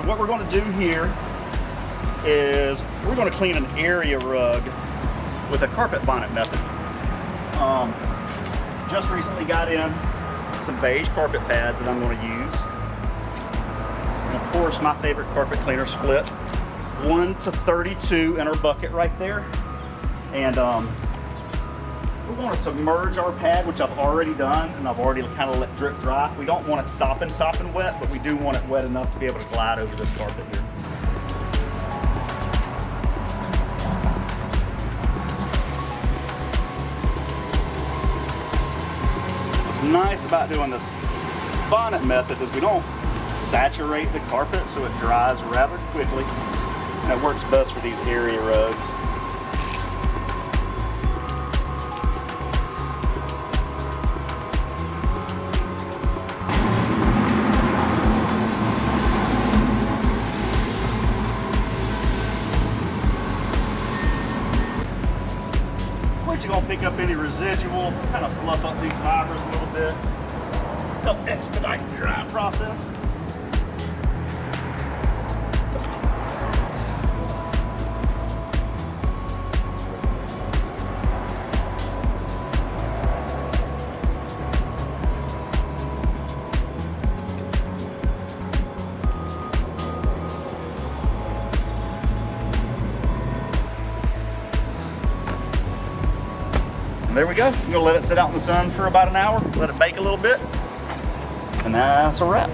So what we're going to do here is we're going to clean an area rug with a carpet bonnet method. Just recently got in some beige carpet pads that I'm going to use. And of course, my favorite carpet cleaner split 1 to 32 in our bucket right there. And we want to submerge our pad, which I've already done, and I've already kind of let drip dry. We don't want it sopping wet, but we do want it wet enough to be able to glide over this carpet here. What's nice about doing this bonnet method is we don't saturate the carpet, so it dries rather quickly, and it works best for these area rugs. You're going to pick up any residual, kind of fluff up these fibers a little bit, help expedite the drying process. And there we go. We're gonna let it sit out in the sun for about an hour, let it bake a little bit, and that's a wrap.